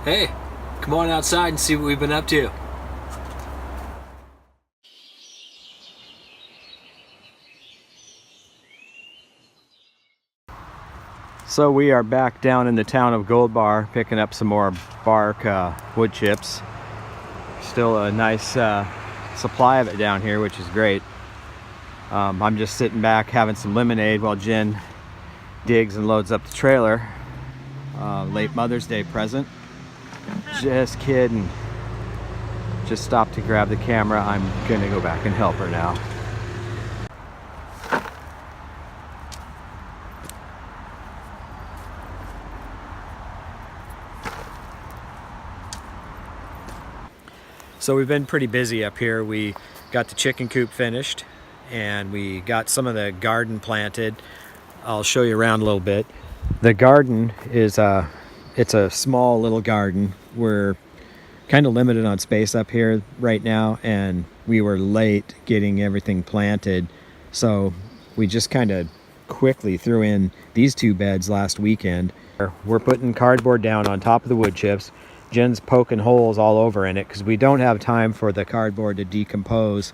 Hey, come on outside and see what we've been up to. So we are back down in the town of Gold Bar picking up some more bark wood chips. Still a nice supply of it down here, which is great. I'm just sitting back having some lemonade while Jen digs and loads up the trailer. Late Mother's Day present. Just kidding. Just stopped to grab the camera. I'm gonna go back and help her now. So we've been pretty busy up here. We got the chicken coop finished and we got some of the garden planted. I'll show you around a little bit. The garden is it's a small little garden. We're kind of limited on space up here right now, and we were late getting everything planted, so we just kind of quickly threw in these two beds last weekend. We're putting cardboard down on top of the wood chips. Jen's poking holes all over in it because we don't have time for the cardboard to decompose,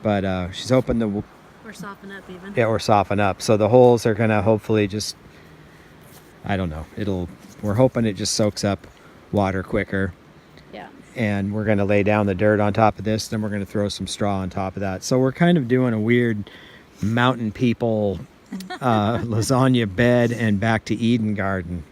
but she's hoping the or soften up even. Yeah, or soften up. So the holes are gonna hopefully just, I don't know, we're hoping it just soaks up water quicker. Yeah. And we're gonna lay down the dirt on top of this, then we're gonna throw some straw on top of that. So we're kind of doing a weird mountain people lasagna bed and back to Eden garden.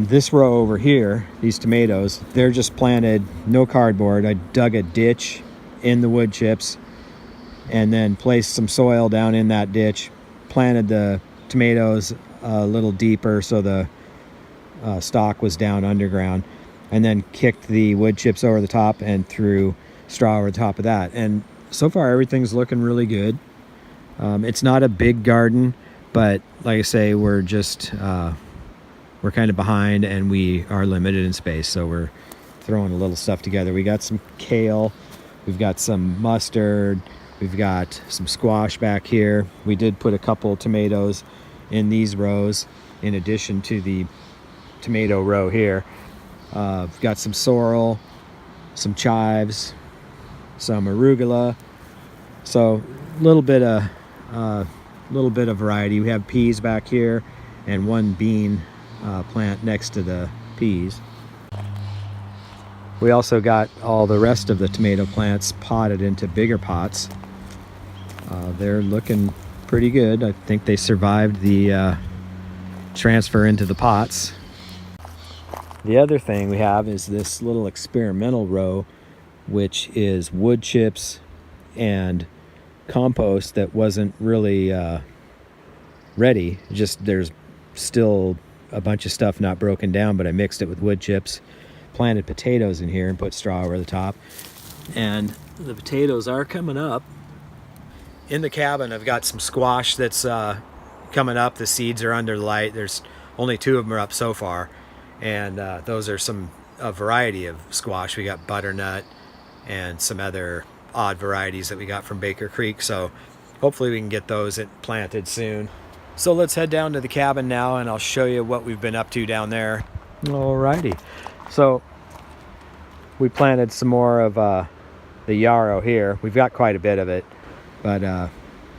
This row over here, these tomatoes, they're just planted, no cardboard. I dug a ditch in the wood chips and then placed some soil down in that ditch, planted the tomatoes a little deeper so the stalk was down underground, and then kicked the wood chips over the top and threw straw over the top of that. And so far everything's looking really good. It's not a big garden, but like I say, we're just we're kind of behind and we are limited in space, so we're throwing a little stuff together. We got some kale, we've got some mustard, we've got some squash back here. We did put a couple tomatoes in these rows in addition to the tomato row here. We've got some sorrel, some chives, some arugula, so a little bit of variety. We have peas back here and one bean plant next to the peas. We also got all the rest of the tomato plants potted into bigger pots. They're looking pretty good. I think they survived the transfer into the pots. The other thing we have is this little experimental row, which is wood chips and compost that wasn't really ready. Just there's still a bunch of stuff not broken down, but I mixed it with wood chips, planted potatoes in here and put straw over the top, and the potatoes are coming up. In the cabin I've got some squash that's coming up. The seeds are under the light. There's only 2 of them are up so far, and those are a variety of squash. We got butternut and some other odd varieties that we got from Baker Creek, so hopefully we can get those planted soon. So let's head down to the cabin now and I'll show you what we've been up to down there. Alrighty. So we planted some more of the yarrow here. We've got quite a bit of it, but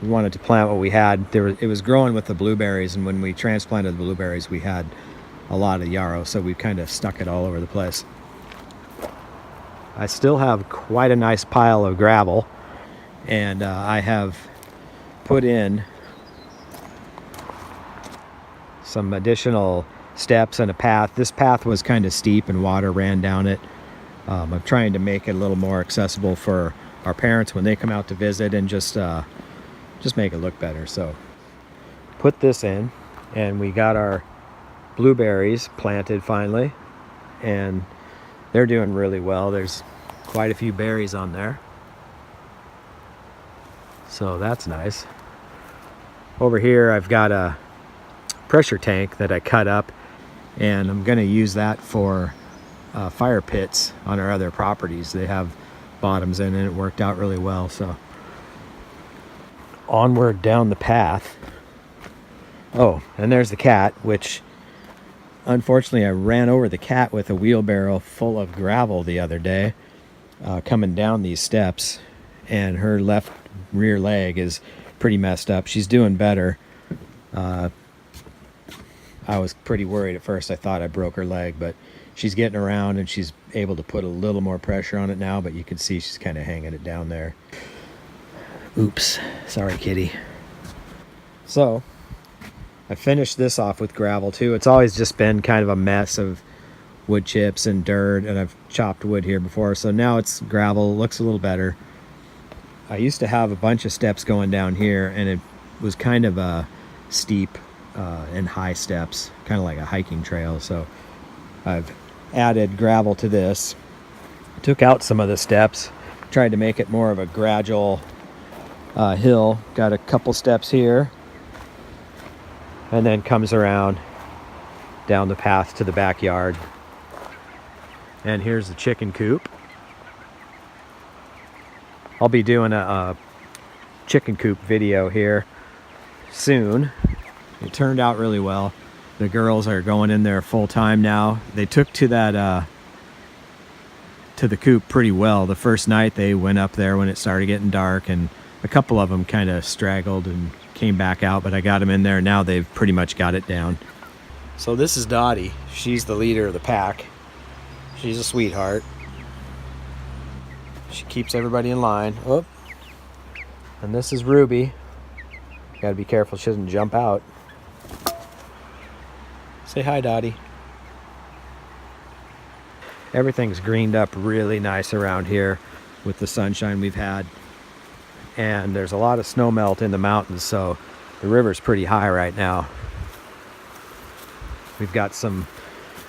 we wanted to plant what we had. It was growing with the blueberries, and when we transplanted the blueberries we had a lot of yarrow, so we kind of stuck it all over the place. I still have quite a nice pile of gravel, and I have put in some additional steps and a path. This path was kind of steep and water ran down it. I'm trying to make it a little more accessible for our parents when they come out to visit, and just make it look better. So put this in, and we got our blueberries planted finally, and they're doing really well. There's quite a few berries on there, so that's nice. Over here I've got a pressure tank that I cut up, and I'm gonna use that for fire pits on our other properties. They have bottoms in, and it worked out really well. So onward down the path. Oh, and there's the cat, which unfortunately I ran over the cat with a wheelbarrow full of gravel the other day, coming down these steps, and her left rear leg is pretty messed up. She's doing better. I was pretty worried at first. I thought I broke her leg, but she's getting around and she's able to put a little more pressure on it now, but you can see she's kind of hanging it down there. Oops, sorry kitty. So I finished this off with gravel too. It's always just been kind of a mess of wood chips and dirt, and I've chopped wood here before, so now it's gravel. It looks a little better. I used to have a bunch of steps going down here, and it was kind of a steep and high steps, kind of like a hiking trail. So I've added gravel to this, took out some of the steps, tried to make it more of a gradual hill. Got a couple steps here, and then comes around down the path to the backyard. And here's the chicken coop. I'll be doing a chicken coop video here soon. It turned out really well. The girls are going in there full time now. They took to that to the coop pretty well. The first night they went up there when it started getting dark, and a couple of them kind of straggled and came back out, but I got them in there. Now they've pretty much got it down. So this is Dottie. She's the leader of the pack. She's a sweetheart. She keeps everybody in line. Oh. And this is Ruby. Gotta be careful she doesn't jump out. Say hi, Dottie. Everything's greened up really nice around here with the sunshine we've had. And there's a lot of snow melt in the mountains, so the river's pretty high right now. We've got some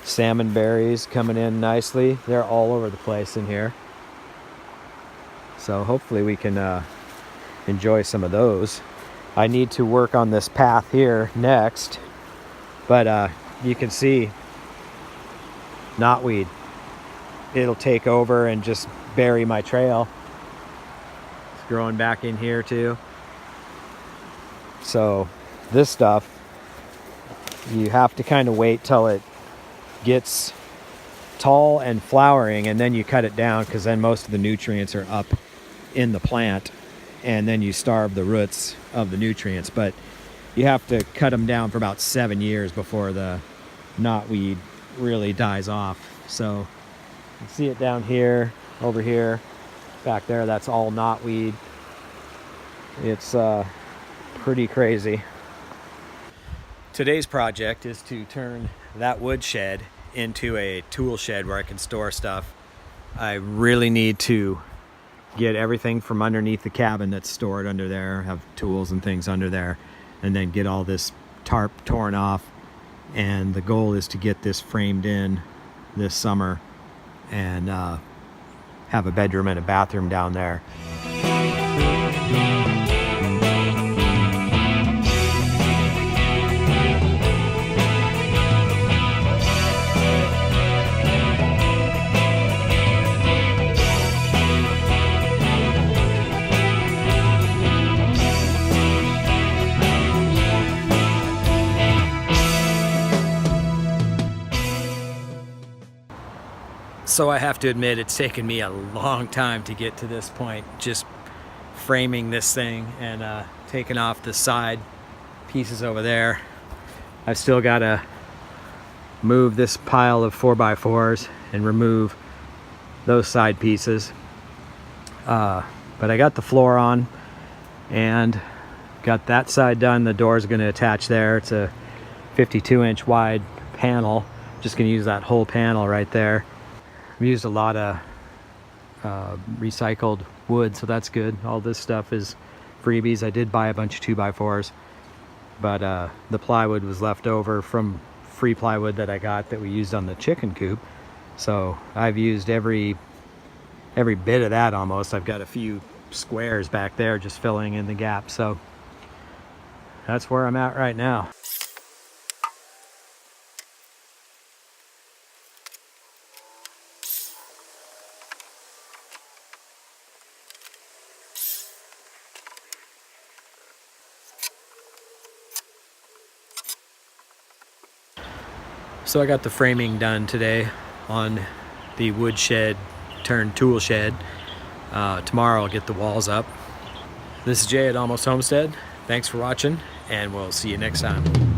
salmon berries coming in nicely. They're all over the place in here. So hopefully we can enjoy some of those. I need to work on this path here next, but you can see knotweed. It'll take over and just bury my trail. It's growing back in here too. So this stuff, you have to kind of wait till it gets tall and flowering, and then you cut it down, because then most of the nutrients are up in the plant, and then you starve the roots of the nutrients. But you have to cut them down for about 7 years before the knotweed really dies off. So you can see it down here, over here, back there. That's all knotweed. It's pretty crazy. Today's project is to turn that wood shed into a tool shed where I can store stuff. I really need to get everything from underneath the cabin that's stored under there, have tools and things under there, and then get all this tarp torn off. And the goal is to get this framed in this summer and have a bedroom and a bathroom down there. So I have to admit, it's taken me a long time to get to this point, just framing this thing and taking off the side pieces over there. I've still got to move this pile of 4x4s and remove those side pieces. But I got the floor on and got that side done. The door's going to attach there. It's a 52-inch wide panel. Just going to use that whole panel right there. I've used a lot of recycled wood, so that's good. All this stuff is freebies. I did buy a bunch of 2x4s, but the plywood was left over from free plywood that I got that we used on the chicken coop. So I've used every bit of that almost. I've got a few squares back there just filling in the gap. So that's where I'm at right now. So I got the framing done today on the wood shed turned tool shed. Tomorrow I'll get the walls up. This is Jay at Almost Homestead. Thanks for watching, and we'll see you next time.